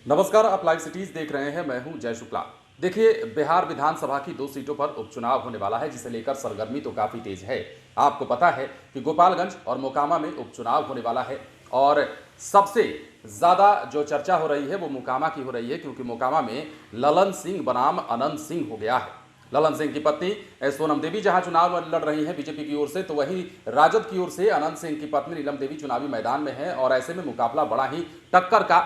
नमस्कार, आप live cities देख रहे हैं। मैं हूं जय शुक्ला। देखिए, बिहार विधानसभा की 2 सीटों पर उपचुनाव होने वाला है, जिसे लेकर सरगर्मी तो काफी तेज है। आपको पता है कि गोपालगंज और मोकामा में उपचुनाव होने वाला है और सबसे ज्यादा जो चर्चा हो रही है वो मोकामा की हो रही है, क्योंकि मोकामा में ललन सिंह बनाम अनंत सिंह हो गया है। ललन सिंह की पत्नी सोनम देवी जहां चुनाव लड़ रही हैं बीजेपी की ओर से, तो वहीं राजद की ओर से अनंत सिंह की पत्नी नीलम देवी चुनावी मैदान में है और ऐसे में मुकाबला बड़ा ही टक्कर का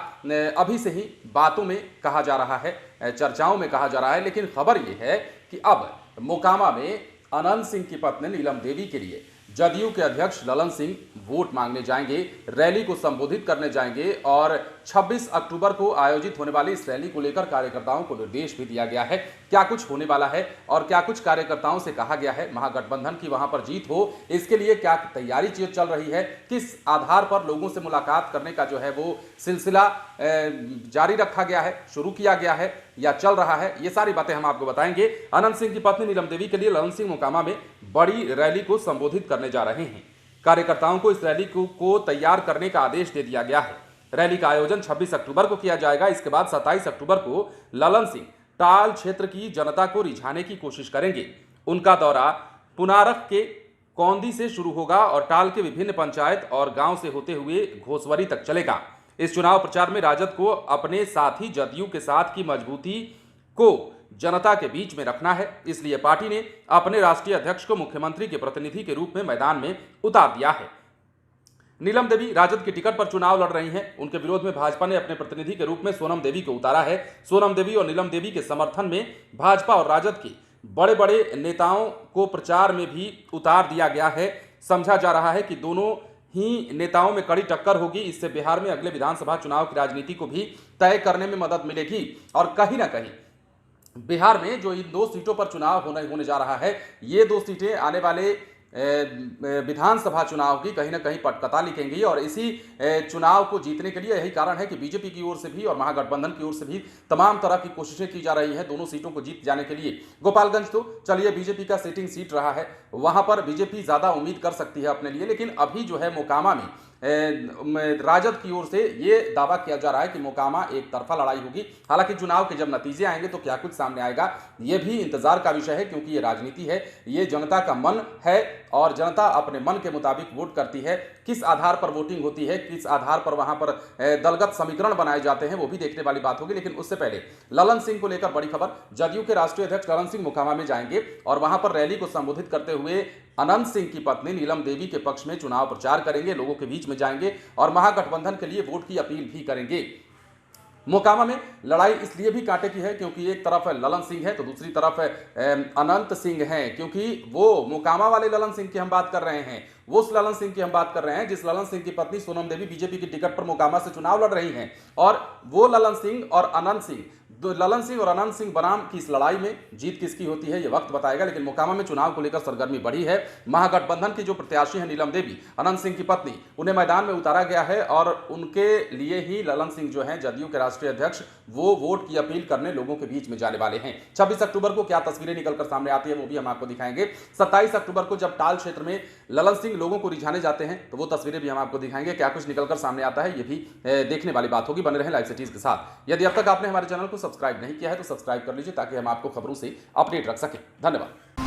अभी से ही बातों में कहा जा रहा है, चर्चाओं में कहा जा रहा है। लेकिन खबर यह है कि अब मोकामा में अनंत सिंह की पत्नी नीलम देवी के लिए जदयू के अध्यक्ष ललन सिंह वोट मांगने जाएंगे, रैली को संबोधित करने जाएंगे और 26 अक्टूबर को आयोजित होने वाली इस रैली को लेकर कार्यकर्ताओं को निर्देश भी दिया गया है। क्या कुछ होने वाला है और क्या कुछ कार्यकर्ताओं से कहा गया है, महागठबंधन की वहां पर जीत हो इसके लिए क्या तैयारी चल रही है, किस आधार पर लोगों से मुलाकात करने का जो है वो सिलसिला जारी रखा गया है, शुरू किया गया है या चल रहा है, ये सारी बातें हम आपको बताएंगे। अनंत सिंह की पत्नी नीलम देवी के लिए ललन सिंह मोकामा में बड़ी रैली को संबोधित करने जा रहे हैं। कार्यकर्ताओं को इस रैली को तैयार करने का आदेश दे दिया गया है। रैली का आयोजन 26 अक्टूबर को किया जाएगा। इसके बाद 27 अक्टूबर को ललन सिंह टाल क्षेत्र की जनता को रिझाने की कोशिश करेंगे। उनका दौरा पुनारख के कौंदी से शुरू होगा और टाल के विभिन्न पंचायत और गांव से होते हुए घोसवरी तक चलेगा। इस चुनाव प्रचार में राजद को अपने साथी जदयू के साथ की मजबूती को जनता के बीच में रखना है, इसलिए पार्टी ने अपने राष्ट्रीय अध्यक्ष को मुख्यमंत्री के प्रतिनिधि के रूप में मैदान में उतार दिया है। नीलम देवी राजद की टिकट पर चुनाव लड़ रही हैं। उनके विरोध में भाजपा ने अपने प्रतिनिधि के रूप में सोनम देवी को उतारा है। सोनम देवी और नीलम देवी के समर्थन में भाजपा और राजद के बड़े बड़े नेताओं को प्रचार में भी उतार दिया गया है। समझा जा रहा है कि दोनों ही नेताओं में कड़ी टक्कर होगी। इससे बिहार में अगले विधानसभा चुनाव की राजनीति को भी तय करने में मदद मिलेगी और कहीं ना कहीं बिहार में जो इन 2 सीटों पर चुनाव होने जा रहा है, ये 2 सीटें आने वाले विधानसभा चुनाव की कहीं ना कहीं पटकथा लिखेंगी और इसी चुनाव को जीतने के लिए यही कारण है कि बीजेपी की ओर से भी और महागठबंधन की ओर से भी तमाम तरह की कोशिशें की जा रही हैं दोनों सीटों को जीत जाने के लिए। गोपालगंज तो चलिए बीजेपी का सिटिंग सीट रहा है, वहां पर बीजेपी ज्यादा उम्मीद कर सकती है अपने लिए, लेकिन अभी जो है मोकामा में राजद की ओर से ये दावा किया जा रहा है कि मोकामा एक तरफा लड़ाई होगी। हालांकि चुनाव के जब नतीजे आएंगे तो क्या कुछ सामने आएगा ये भी इंतजार का विषय है, क्योंकि ये राजनीति है, ये जनता का मन है और जनता अपने मन के मुताबिक वोट करती है। किस आधार पर वोटिंग होती है, किस आधार पर वहां पर दलगत समीकरण बनाए जाते हैं, वो भी देखने वाली बात होगी। लेकिन उससे पहले ललन सिंह को लेकर बड़ी खबर, जदयू के राष्ट्रीय अध्यक्ष ललन सिंह मोकामा में जाएंगे और वहां पर रैली को संबोधित करते हुए अनंत सिंह की पत्नी नीलम देवी के पक्ष में चुनाव प्रचार करेंगे, लोगों के बीच में जाएंगे और महागठबंधन के लिए वोट की अपील भी करेंगे। मोकामा में लड़ाई इसलिए भी कांटे की है क्योंकि एक तरफ ललन सिंह है तो दूसरी तरफ अनंत सिंह है, क्योंकि वो मोकामा वाले ललन सिंह की हम बात कर रहे हैं, वो उस ललन सिंह की हम बात कर रहे हैं जिस ललन सिंह की पत्नी सोनम देवी बीजेपी की टिकट पर मोकामा से चुनाव लड़ रही हैं। और वो ललन सिंह और अनंत सिंह, ललन सिंह और अनंत सिंह बनाम की इस लड़ाई में जीत किसकी होती है ये वक्त बताएगा। लेकिन मोकामा में चुनाव को लेकर सरगर्मी बढ़ी है। महागठबंधन की जो प्रत्याशी है नीलम देवी, अनंत सिंह की पत्नी, उन्हें मैदान में उतारा गया है और उनके लिए ही ललन सिंह जो है जदयू के राष्ट्रीय अध्यक्ष, वो वोट की अपील करने लोगों के बीच में जाने वाले हैं। 26 अक्टूबर को क्या तस्वीरें निकलकर सामने आती है वो भी हम आपको दिखाएंगे। 27 अक्टूबर को जब टाल क्षेत्र में ललन सिंह लोगों को रिझाने जाते हैं तो वो तस्वीरें भी हम आपको दिखाएंगे। क्या कुछ निकलकर सामने आता है ये भी देखने वाली बात होगी। बने रहें लाइव सिटीज के साथ। यदि अब तक आपने हमारे चैनल को सब्सक्राइब नहीं किया है तो सब्सक्राइब कर लीजिए ताकि हम आपको खबरों से अपडेट रख सकें। धन्यवाद।